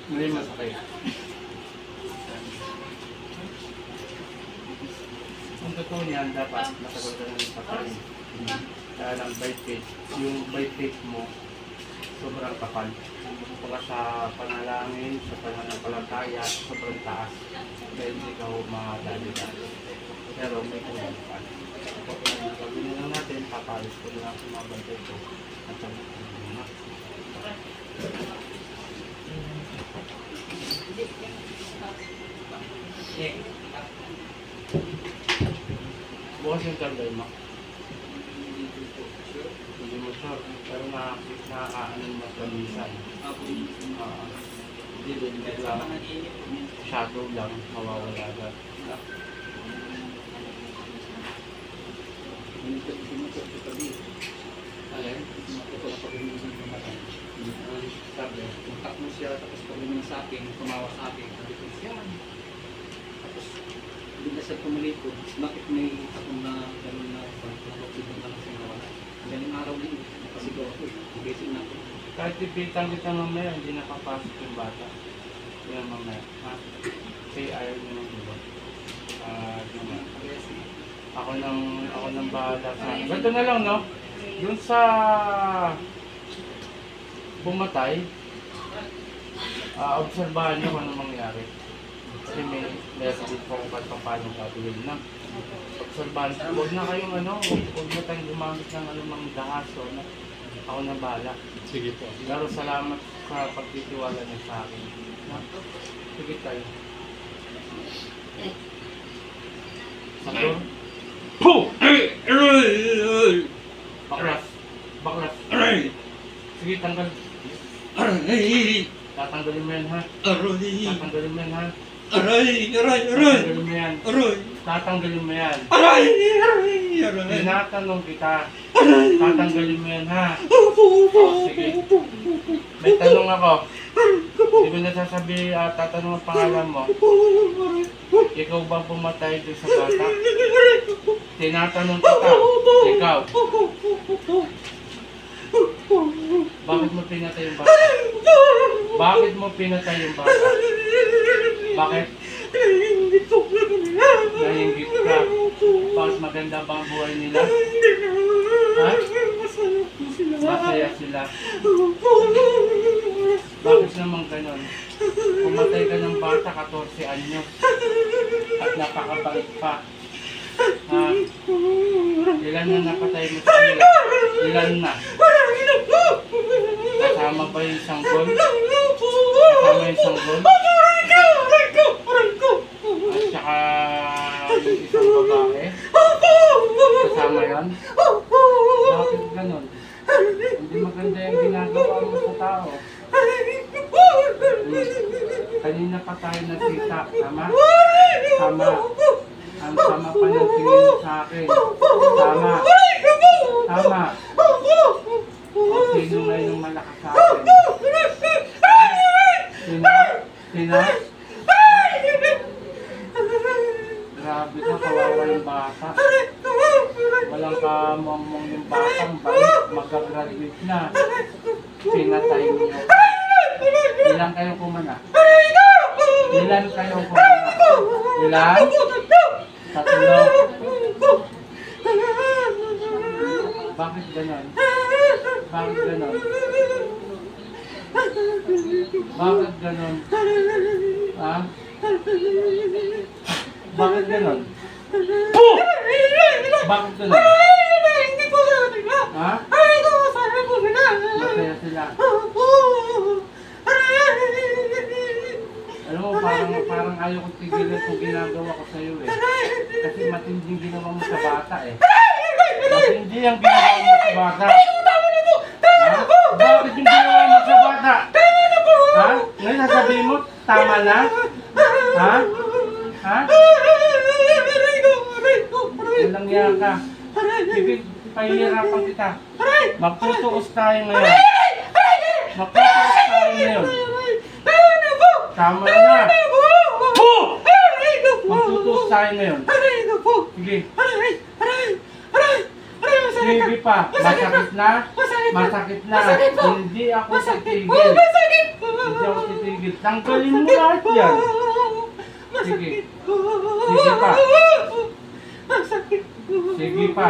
Hindi masakit. Ang totoo niyan, dapat matagal ka ng pagkain. Kaya lang bite taste, yung bite taste mo, sobrang kapal. Pagka sa panalangin, sa pananampalataya, sobrang taas. Kaya hindi ka makadali-dali. Pero may kulang pa. Kaya gawin lang natin, papalis ko lang sa mga bite taste ko. At sa mga bukas yung karbay mo. Hindi mo sure. Pero nakakaanin mo sa lisan. Hindi din. Shadow lang. Mawawala agad. Alin? Sabi, puntak mo siya, tapos pagdating sa akin, tumawa sa akin, sabi ko, yan. Tapos, bigla siya tumalikod, bakit may akong na gano'n na pagkakapagod na lang siya nawala. Galing araw din, nakasigaw ako, ibesin na ako. Kahit ipitan kita mamaya, hindi nakapasok yung bata. Yan mamaya. Ha? Kasi ayaw nyo nang diba? Ako nang bahala sa... Ganito na lang, no? Doon sa... bumatay, obserbahan nyo kung ano mangyari. Kasi may din po kung paano gagawin na. Obserbahan, huwag na kayong huwag na tayong gumamit ng anumang dahas o na. Ako na bahala. Sige po. Pero salamat sa pagtitiwala niyo sa akin. Sige tayo. Sakur. Puh! Baklas. Baklas. Sige, tanggal. Tatanggalin mo yan, ha? Tatanggalin mo yan, ha? Tatanggalin mo yan. Tatanggalin mo yan. Tinatanong kita. Tatanggalin mo yan, ha? Sige. May tanong ako. Hindi ko nasasabi, tatanong ang pangalan mo. Ikaw ba pumatay doon sa bata? Tinatanong kita. Ikaw. Bakit mo pinatay yung bata? Bakit mo pinatay yung bata? Bakit? Nainggit ka. Bakit maganda ba ang buhay nila? Ha? Masaya sila. Bakit naman ganon? Pumatay ka ng bata 14 anyos at napakabait pa. Ha? Ilan na napatay mo sa kanila? Ilan na? Kasama ba yung sanggol? Kasama yung sanggol? At saka yung isang babae? Kasama yan? Bakit ganon? Hindi maganda yung ginagawa mo sa tao. Kanina pa tayo nagkita, tama? Tama. Ang sama pa ng tingin mo sa akin. Tama. Tama. O sino ngayon ang malakas sa akin? Sino? Sino? Grabe ka, kawawa yung bata. Walang kamamong yung batang bait, mag-graduate na. Pinatay niyo. Ilan kayong kumana? Ilan kayong kumana? Ilan? Tatlo. Bakit ganon? Bakit ganon? Bakit ganon? Ha? Bakit ganon? Oh! Bakit ganon? Ha? Masaya sila. Alam mo, parang ayaw ko tigilan kung ginagawa ko sa'yo eh. Kasi matinding ginawa mo sa bata eh. Matindi ang ginawa mo sa bata. Ha? Bakit yung ginawa mo sa bata? Ha? Ngayon sasabihin mo, tama na? Ha? Ha? Walang yan ka. Sige, pahihirapan kita. Magtutuos tayo ngayon. Magtutuos tayo ngayon. Tama na. Magtutuos tayo ngayon. Sige. Sige pa. Masakit na? Masakit na. Hindi ako titigil. Sige, tanggalin mo lahat yan. Sige. Sige pa. Sige pa.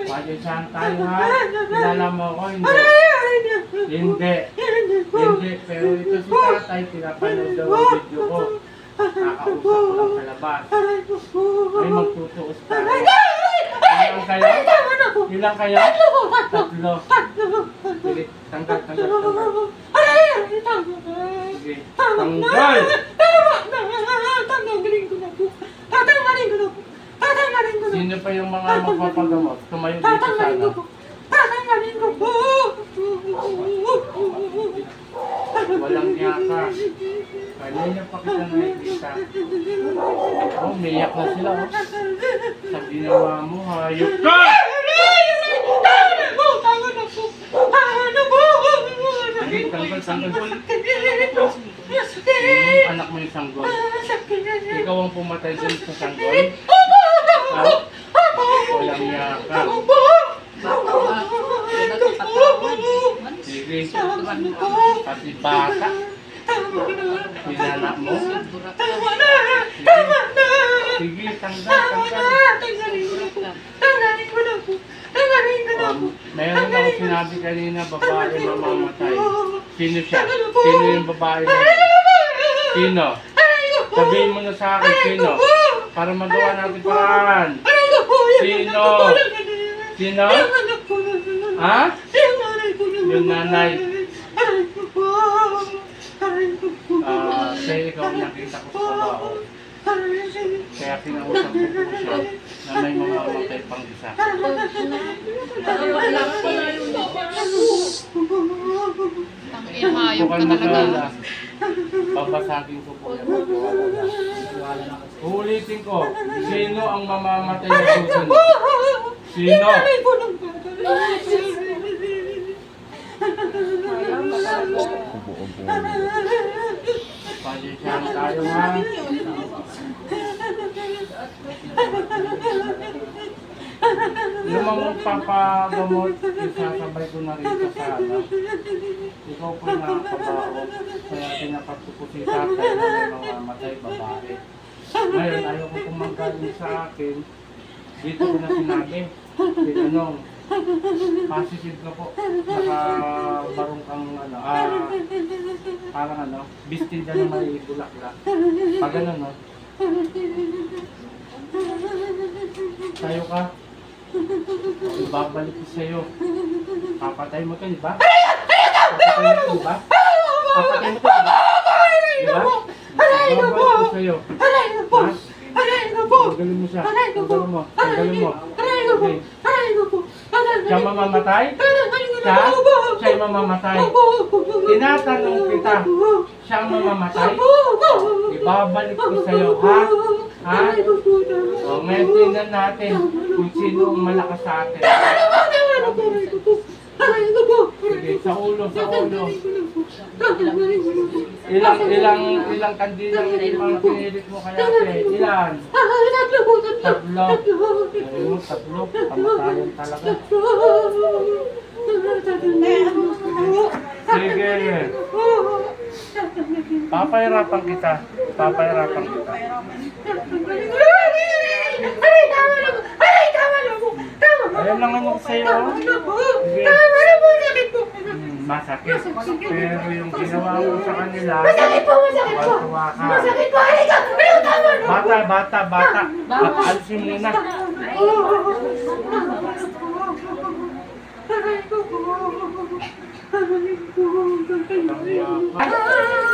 Pasensyahan tayo ha. Kilala mo ako, hindi. Hindi. Hindi. Pero ito si tatay, pinapanood daw ang video ko. Nakausap ko lang sa labas. May magtutuos tayo. Ilang kayo? Ilang kayo? Tatlo. Sige, tanggal. Sige, tanggal! Sino pa yung mga magpapagamot? Tumayo dito sana. Walang yaka. Kanina pa kita nakikita. Oh, umiyak na sila. Oh. Sa ginawa mo, hayop ka! Sige, tanggal. Yung anak mo yung sanggol. Ikaw ang pumatay dun sa sanggol. Walang yaka. Sige, pati bata. Pinana mo. Sige, tanggal. Meron ako sinabi kanina, babae mamamatay. Sino siya? Sino yung babae na? Sino? Sabihin mo na sa akin, sino? Para magawa natin paraan. Sino? Sino? Ha? Yung nanay. Kaya ikaw nakita ko sa trabaho. Kaya kinausap ko po siya na may mamamatay pang isa. Huwag kang mag-alala. Babasagin ko po yan. Uulitin ko. Sino ang mamamatay na susunod? Sino? Pasensyahan tayo ha. Yung mga magpapagamot, isasabay ko na rin sa sana. Ikaw po nakakabaho. Kaya pinapagto ko si tatay na may mamamatay babae. Ngayon, ayaw ko kung magaling sa akin. Dito ko na sinabi. Tinanong. Positive ka po. Nakabarong kang parang bistin dyan na may bulak-bulak. Pag gano'n, no? Tayo ka. Ibabalik ko sa'yo. Papatay mo to, di ba? Papatay mo to, di ba? Papatay mo to, di ba? Di ba? Ibabalik ko sa'yo. Ha? Tanggalin mo siya. Tanggalin mo. Okay. Siya mamamatay? Siya mamamatay. Tinatanong kita, siya mamamatay? Ibabalik ko sa'yo, ha? Ha? O, ngayon tingnan natin kung sino ang malakas sa atin. Sige, sa ulo. Ilang kandilang mga pinilit mo kaya, ilan? Tatlo. Kamatayan talaga. Sige. Papahirapan kita. Ayan lang ano ko sa'yo. Sige. Masakit. Pero yung ginawa mo sa kanila, masakit po. Bata. Alisin mo na.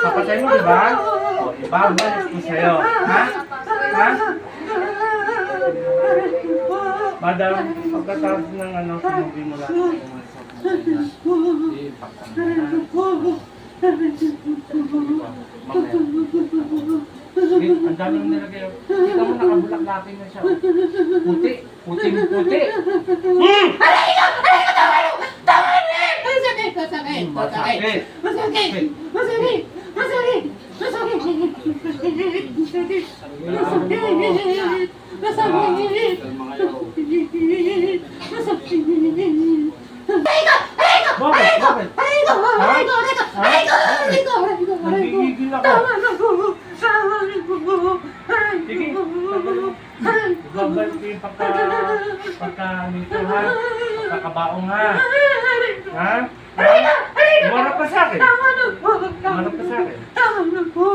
Papatay mo, diba? O, ibabalik ko sa'yo. Ha? Madam, pagkatapos ng sumubi mo lang. Ang dami yung nilagay. Kita mo nakabulak-laking na siya. Puti. Aray ka! Tama na! Bakit? ka dito ha. Kakabaong ha. Ha? Umarap ka sa akin. Tama na po. Umarap ka sa akin. Tama na po.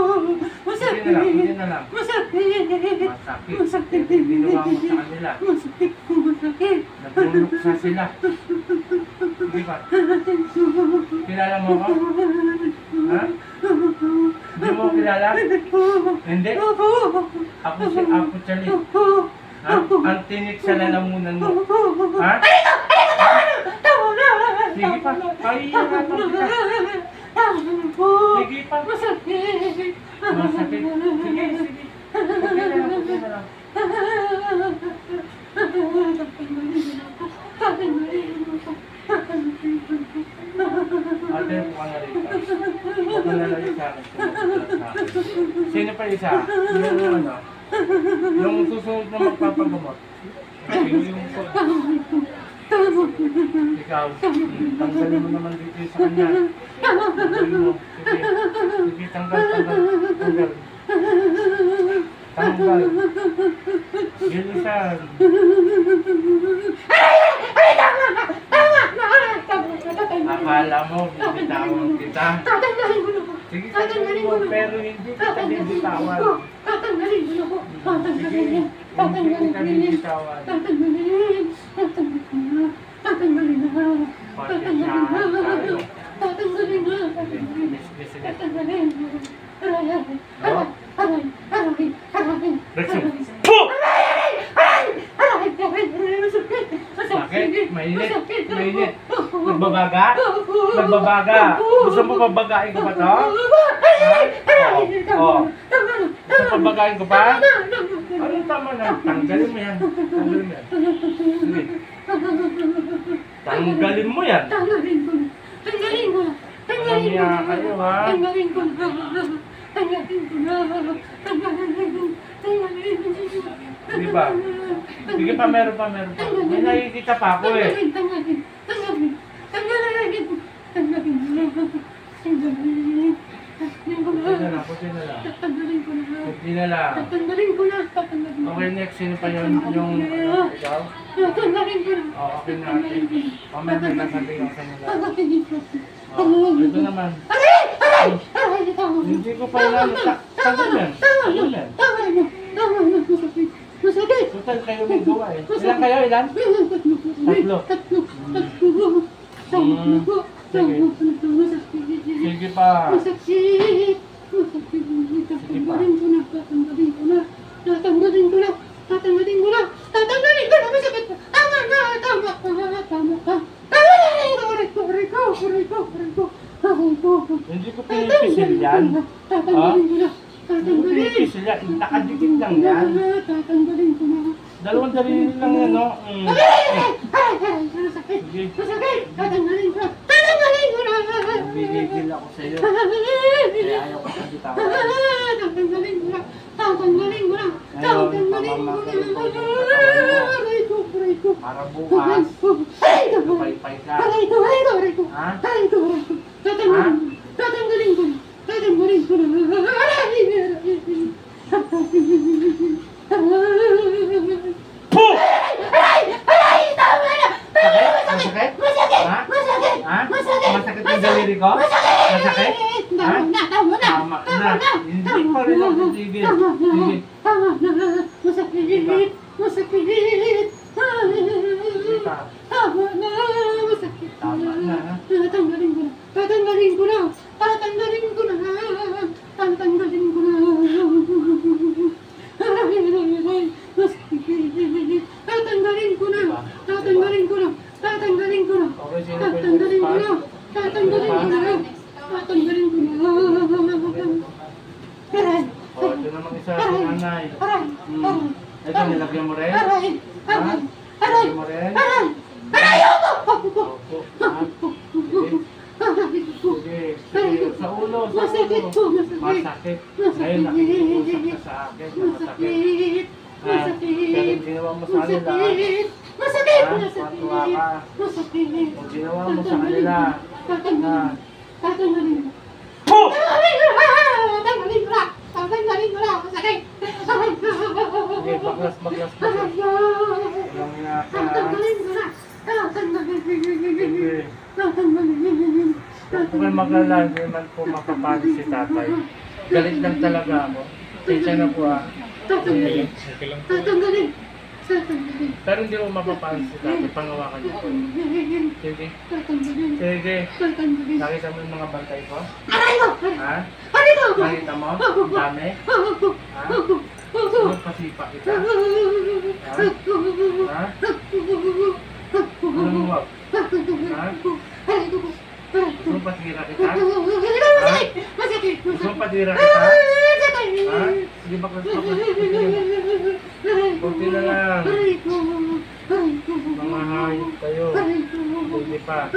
Hindi na lang, hindi na lang. Masakit. Masakit. Masakit. Ginawa mo sa kanila. Masakit po, masakit. Nagluluksa sila. Hindi ba? Kilala mo ako? Ha? Hindi mo ako kilala? Hindi? Ako si Apo Chali. Ha? Ang tinik sa lalamunan mo. Ha? Tama na. Sige pa. Pahihirapan kita. Tama na po. Sige pa. Masakit. Masakit. Sige, sige. Okay na lang, okay na lang. Ate, mukhang nalita. Huwag ka nalalik sa akin. Sino pa isa? Yung ano? Yung susunod na magpapagamot. Yung ikaw, tanggalin mo naman dito sa kanya. Tanggalin mo. Sige, sige, tanggal. Tanggal. Bilisan. Akala mo, bibitawan kita. Tatanggalin ko na po. Sige, tanggalin mo, pero hindi kita bibitawan. Tatanggalin ko na po. Sige, hindi kita bibitawan. Tatanggalin na. Pasensyahan tayo. Tatanggalin na. Sige. Tatanggalin na. Aray. Rexo. Puh! Masakit. Mainit. Nagbabaga. Gusto mo babagain ko ba to? Oo. Gusto mo babagain ko pa? Ano tama na? Tanggalin mo yan. Sige. Tanggalin mo yan. Tanggalin ko na. Mamaya kayo ha. Tanggalin ko na. Di ba? Sige pa, meron pa. May nakikita pa ako eh. Tanggalin. Kunti na lang. Tatanggalin ko na. Okay, next. Sino pa yun? Yung ikaw? Tatanggalin ko na. Oo, okay na. Mamaya may nasabi ako sa nila. Tatanggalin ko. Ito naman. Hindi ko pa ilan. Tagal yan. Masakit. Total kayo may gawa eh. Ilan kayo? Ilan? Tatlo. Sige pa. Masakit. Tatanggalin ko na. Masakit. Tama na. Hindi ko pinipisil yan. Hindi ko pinipisil yan. Nakadikit lang yan. Tatanggalin ko na. Dalawang dalili lang yan, no? Masakit. Sige. Tatanggalin ko na. Bibigil ako sa'yo. Kaya ayaw ko sa bitawan. Tatanggalin ko na. Aray ko. Para bukas, napaypay ka. Aray ko. Ha? Tatanggalin ko na. Puh! Tama na. Masakit? Masakit. Ha? Masakit. Ha? Masakit. Masakit yung daliri ko? Masakit? Ha? Tama na. Tama na. Hindi pa rin ako titigil. Sige. Tama na. Masakit. Kita. Tama na. Masakit. Tama na, ha? Tatanggalin ko na. Okay, sino pa yung next part? O, ito namang isa si nanay. Ito, nilagyan mo rin? Ha? Nilagyan mo rin? Opo. Ha? Sige. Sa ulo. Masakit. Ngayon, nakikiusap ka sa akin na masakit. Pero ginawa mo sa kanila. Masakit. Matuwa ka. Kung ginawa mo sa kanila. Tatanggalin ko. Puh! Tatanggalin ko na. Masakit. Sige, baklas. Walang nga ka. Kung kayo maglala, hindi man po makapanis si tatay. Galit lang talaga ako. Tensya na po ah. Tatanggalin. Okay lang po. Tatanggalin. Tatanggalin. Pero hindi mo mapapanis si tatay. Pangawakan niyo po. Sige. Tatanggalin. Sige. Tatanggalin. Nakita mo yung mga bantay ko? Aray ko! Ha? Aray ko! Nakita mo? Ang dami? Ha? Gusto mo pasipa kita? Ha? Ha? Ano mo wag? Ha? Gusto mo patira kita? Masakit! Gusto mo patira kita? Ha? Sige ba gusto mo? Kunti na lang. Mga hayop kayo. Hindi pa.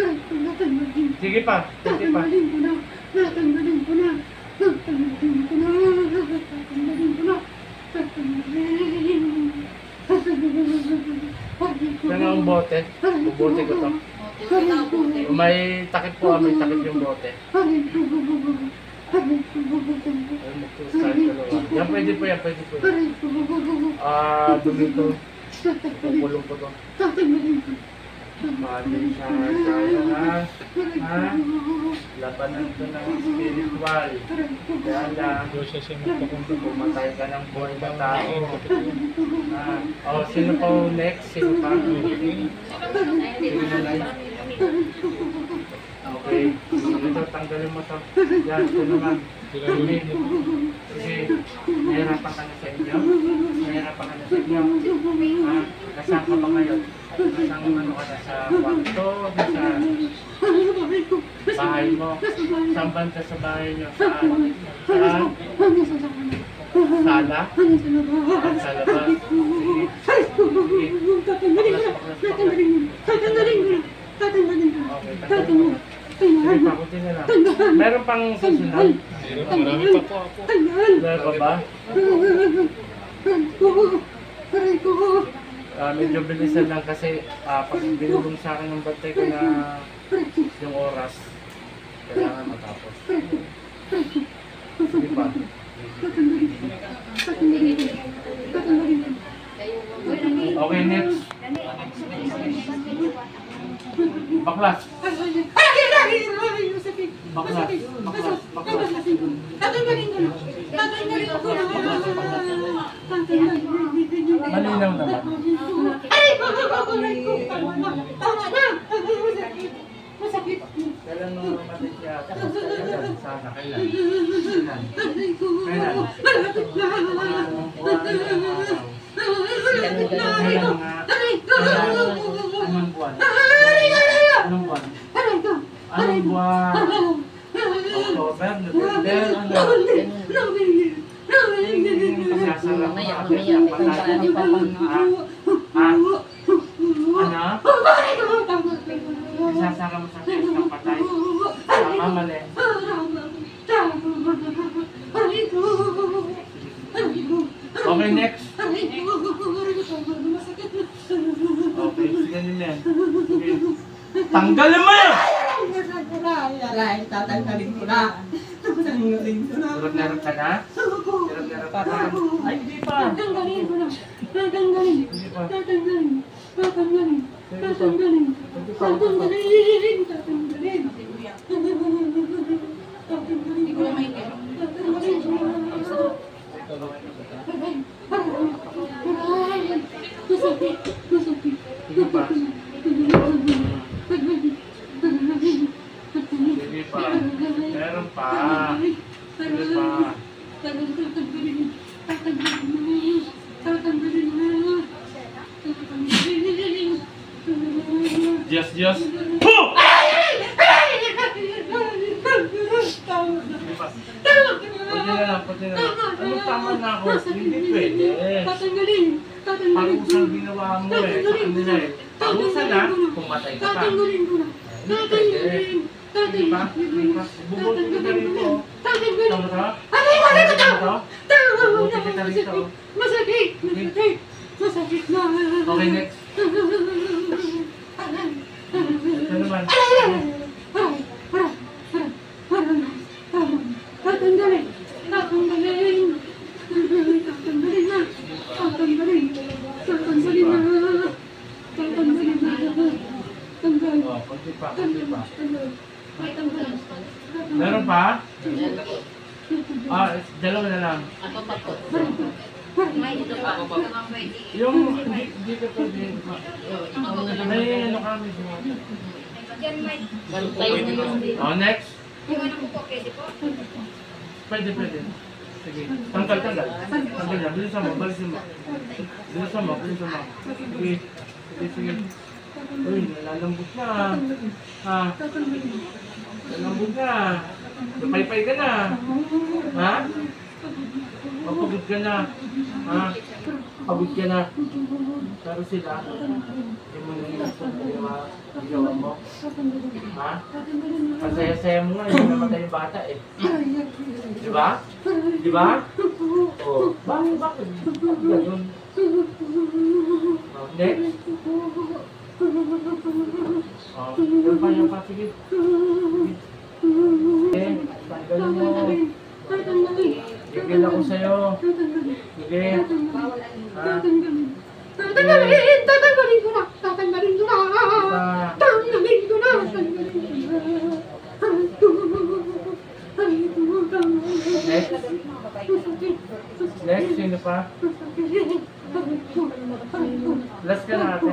Sige pa. Kunti pa. Tatanggalin ko na. Tatanggalin ko na. Tatanggalin ko na. Tatanggalin. Kaya ang bote. Ang bote ko to. May takip po, may takip yung bote. Ay, magsusay dalawa. Yan pwede po yan, pwede po yan. Dumi to. Pupulong ko to. Mali siya tayo ha. Ha? Labanan ko ng spiritual. Kaya lang, Doon siya magpapunta. pumatay ka ng buhay na tao. Ha? Sino pa next? Sino pa? Sino na lang? Okay. Ito, tanggalin mo to. Yan, ito naman. Sige. Sige. Nahirapan ka na sa inyo? Nahirapan ka na sa inyo? Ha? Nasaan ka ba ngayon? Nasaan ano ka na sa kwarto? Sa bahay mo? Saan banda sa bahay nyo? Saan? Saan? Sala? Sa labas? Sige. Okay, tanggalin mo. Sige, pakuti na lang. Meron pang susunod? Marami pa po ako. Meron pa ba? Medyo bilisan lang kasi pag binulong sa akin ng bantay ko na yung oras, kailangan matapos. Sige pa. Okay, next. Baklas. Baklas. Baklas. Baklas. Tatanggalin ko na. Tatanggalin ko na. Malinaw naman. Ay! Aray ko! Tama na! Tama na! Masakit! Kailan mo mamatay siya? Kailan? Sana. Kailan? Aray ko! Kailan? Malapit na! Malapit na! Kailan nga? Aray ko! Anong buwan? Aray ko! Anong buwan? Aray ko! Anong buwan? October? November? Ano? Kasasarap mo agad ng patay. Ano? Kasasarap mo sa test ng patay. Tama, mali. Okay, next. Okay, sige nila. Sige. Tanggalin mo yan! Tatanggalin ko na. Tatanggalin ko na. Hirap-hirap ka na? Hirap-hirap ka na? Ay, hindi pa. Tatanggalin ko na. Tatanggalin. Hindi pa. Tatanggalin. Tatanggalin. Tatanggalin. Tatanggalin. Tatanggalin. Hindi ko na maintindihan. Tatanggalin ko na. Masakit. Masakit. Sige pa. Sige pa. Meron pa. Sige pa. Diyos, Diyos. Ho! Sige pa. Pwede na lang, pwede na lang. Anong tama na ako? Hindi pwede. Tatanggalin. Tatanggalin ko Parusan na. ginawa mo eh. Sa kanila eh. Parusan na, pumatay ka pa. Tatanggalin ko na. Tatanggalin. Hindi pa? Hindi pa? Bubuti kita rito. Tatanggalin. Tama ka? Aray ko na Tama ka? Tama Bubuti na. kita rito. Masakit. Masakit. Masakit na. Okay, next. Ito naman. Tatanggalin. Tatanggalin. Tatanggalin na. Tatanggalin. Tatanggalin na. Tatanggalin na. Tanggal. Oh, konti pa, konti pa. Tanggal. Tatanggalin. Meron pa? Dalawa na lang. Ako pa po. May ito pa. Yung, hindi ka pwede. May ano kami. Bantay na yun din. Next. Pwede. Sige. Tanggal. Tanggal na. Bilisan mo. Sige. Uy, nalalambot na. Nalalambot na. Napaypay ka na. Ha? Mapagod ka na. Ha? Pagod ka na. Pero sila, hindi mo nangyayon sa ginawa mo. Ha? Ang saya-saya mo nga, hindi namatay yung bata eh. Di ba? Oh, bakit? Ganun. Next. Yung pa, sige. Tanggalin mo. Gigil ako sa'yo. Sige. Tatanggalin ko na. Next, sino pa? Last ka na ate.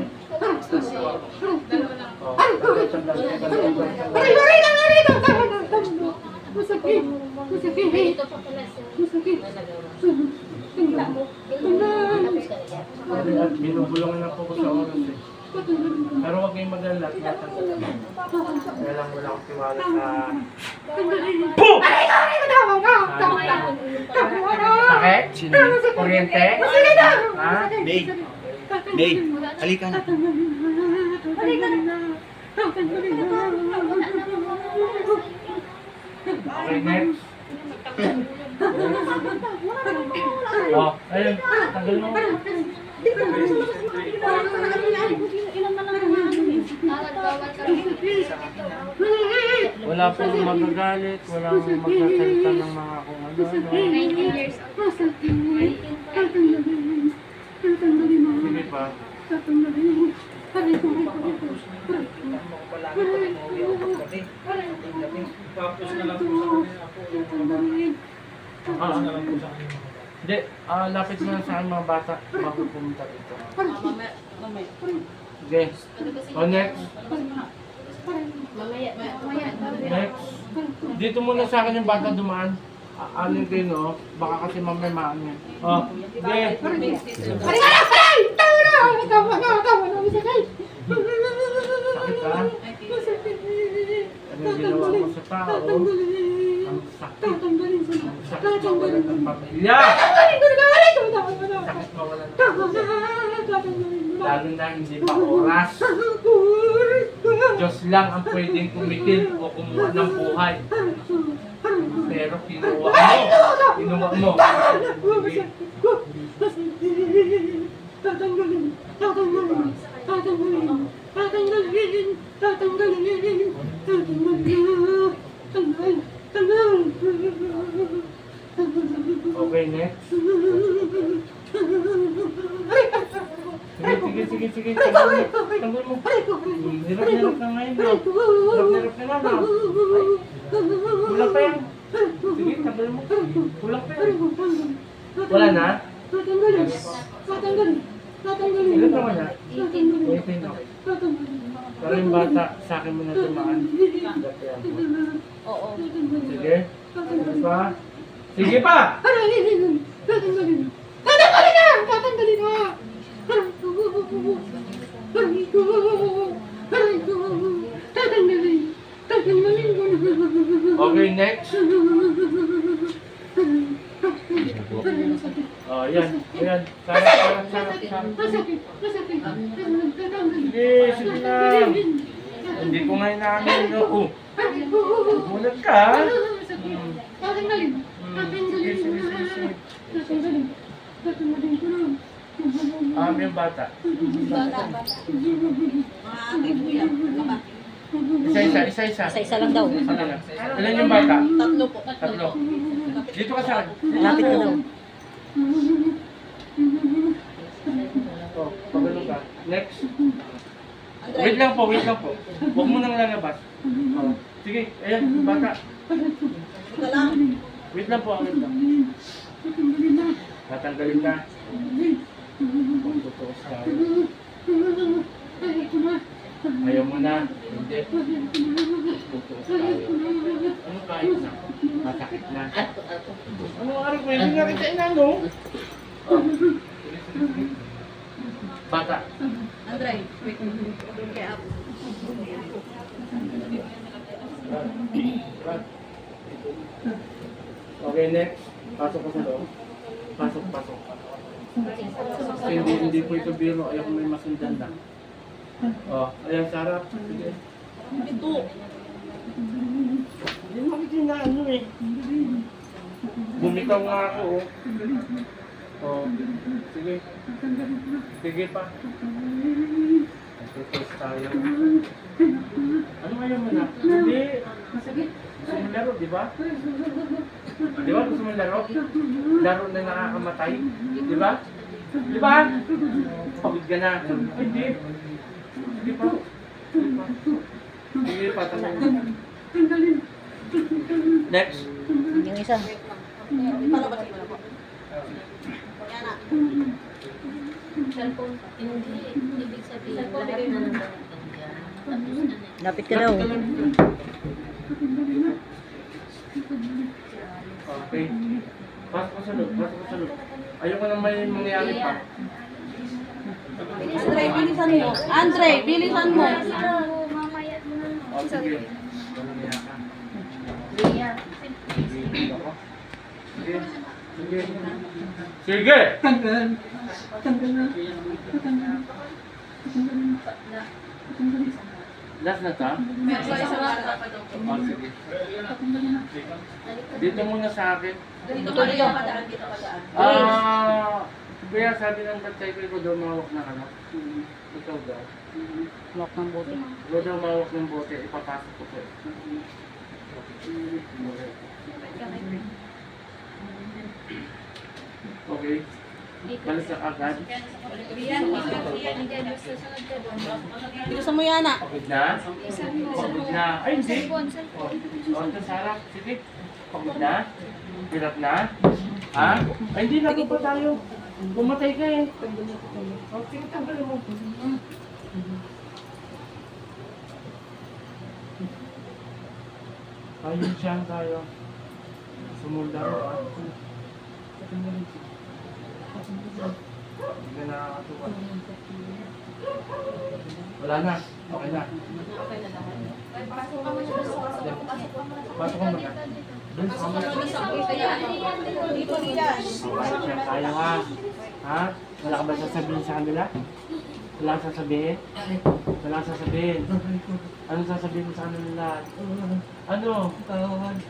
Binubulungan na po ko sa oras eh. Pero huwag kayong mag-alala. Kaya lang wala akong tiwala sa... Sakit? Kuryente? Ha? Day, halika na. Okay, next. Ayun. Tanggal mo. Wala pong magagalit, wala pong magsasalita ng mga kung ano. 19 years old. Sige pa. Tapos na lang po sa Hindi, lapit mo na sa akin mga bata. Mapupunta dito. Sige. Next. Next. Dito muna sa akin yung bata dumaan. Alin kayo, no? Baka kasi mamay maan yan. Sige. Sakit ka? Ano yung ginawa mo sa tao? Ang sakit. Ang sakit mawalan ng pamilya. Sakit mawalan ng pamilya. Lalo na hindi pa oras. Diyos lang ang pwedeng kumitil o kumuha ng buhay. Pero kinuha mo. Okay, next. Sige. Tanggal mo. Hirap na ngayon, no? Hirap na lang, no? Kulang pa yan. Sige, tanggal mo. Kulang pa yan. Wala na? Ilan naman na? 18, okay. Pero yung bata, sa akin mo na tumaan. Oo. Sige. Sige pa. Sige pa! Okay, next. Yan. Sarap. Sige na. Hindi ko nga inamin, no? Bulag ka. Yung bata. Isa. Isa lang daw. Ilan yung bata? Tatlo. Dito ka sa akin. Lapit ka daw. Pagano ka. Next. Wait lang po. Huwag mo nang lalabas. Sige, ayan, bata. Ika lang. Wait lang po, wait lang. Tatanggalin na. Kung totoo tayo. Ayaw mo na. Hindi. Totoo tayo. Ano kahit na? Masakit na. Ano araw ko? Hindi nga rin sa inano. Bata. Andre, wait. Kaya ako. Okay, next. Pasok ko sa loob. Pasok. Hindi po ito biro. Ayaw ko may masundan na. Oh, ayan, Sarah. Sige. Ito. Hindi mo kasi na ano eh. Bumitaw nga ako oh. Oh, sige. Sige pa. Nagtitest tayo. Ano ayaw mo na? Hindi. Gusto mo laro, di ba? Di ba gusto mo laro? Laro na nakakamatay. Di ba? Di ba? Pagod ka na. Ay, hindi. Sige pa. Sige pa. Next. Yung isa. Palabas mo na po. Yan na. Cellphone. Hindi. Ibig sabihin, lahat na ng Lapit ka daw. Okay. Pasok ko sa loob. Ayoko na may mangyari pa. Andre, bilisan mo. Andre, bilisan mo. mamaya mo na. Oh, sige. Mamaya ka. Lia. Sige. Sige. Sige! Last na ta? Oh, sige. Dito muna sa akin. Dito padaan. Kaya sabi ng bantay ko, ikaw daw mawak na ano. Ikaw daw. Lock ng bote. Ikaw daw mawak ng bote, ipapasok ko sa'yo. Okay. Balis na agad. Bilisan mo yan na. Pagod na? Pagod na. Ay, hindi. O, ito, Sarah. Sige. Pagod na? Hirap na? Ha? Ay, hindi. Lago pa tayo. Pumatay ka eh. Okay, tanggalin mo. Ayun siya tayo. Sumulda ko. Hindi ka nakakatuwa. Wala na. Okay na. Pasok ka muna. Bilis ka muna. Dito nila. Pasok siya tayo ha. Ha? Wala ka ba sasabihin sa kanila? Wala kang sasabihin? Wala kang sasabihin. Ano sasabihin mo sa kanila? Ano?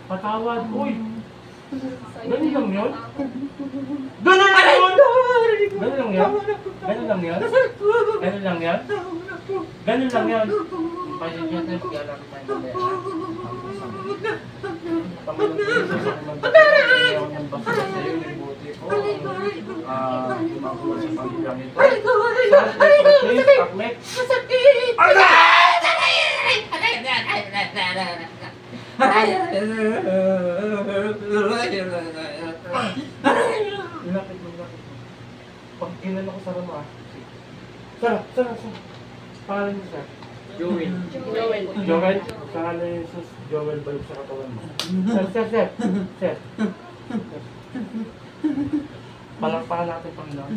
Patawad. Uy! Ganun lang yun? Ganun lang yun? Ganun lang yun? Ganun lang yun? Ganun lang yun? Ganun lang yun? Pasensya tayo, pag-alap tayo na ayaw ng basta sa'yo, yung buti ko. Tumakuha sa pamilyang ito. Please, Akmek. Lapit mo. Pag kinala ko sa rama. Sara. Pangalan niyo, sir? Joel. Pangalan niyo, sus. Joel, balik sa katawan mo. Sir. Palakpakan natin, Panginoon.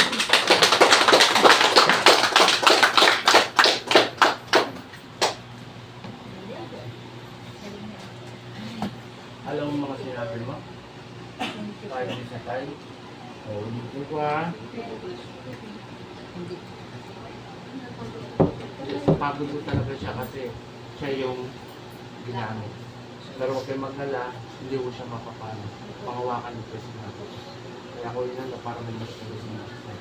Alam mo mga sinabi mo? Tayo isa tayo. O, ulitin ko ha. Pagod ko talaga siya kasi siya yung ginamit. Pero huwag kayo maghala, hindi ko siya mapapano. Pangawakan ko kasi natin. Kaya ako yun na para may mas tuloy na natin.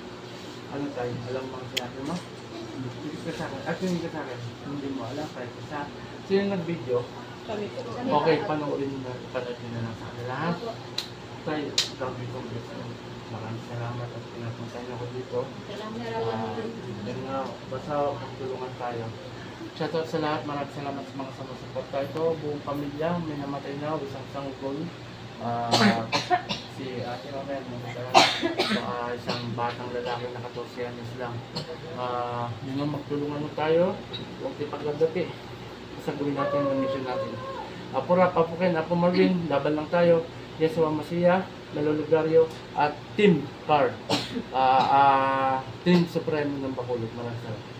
Ano tayo? Alam mo mga sinabi mo? Hindi ka sa akin. At hindi ka sa akin. Hindi mo alam. Kahit isa. Sino nag-video? Okay, panoorin na lang sa kanila. Tayo, grabe kong blessing. Maraming salamat at pinapuntahin ako dito. Yan nga, basta magtulungan tayo. Shoutout sa lahat, maraming salamat sa mga sumusuporta. Ito, buong pamilya, may namatay na, isang sanggol. Si Ate Romel, isang batang lalaki na 14 anos lang. Yun nga, magtulungan mo tayo, huwag ipagagabi. Basta gawin natin ang mission natin. Apo Rap, Apo Ken, Apo Marvin, laban lang tayo. Yesua Masiya, Lalo Lugario, at Team Car. Team Supreme ng Bacolod. Maraming salamat.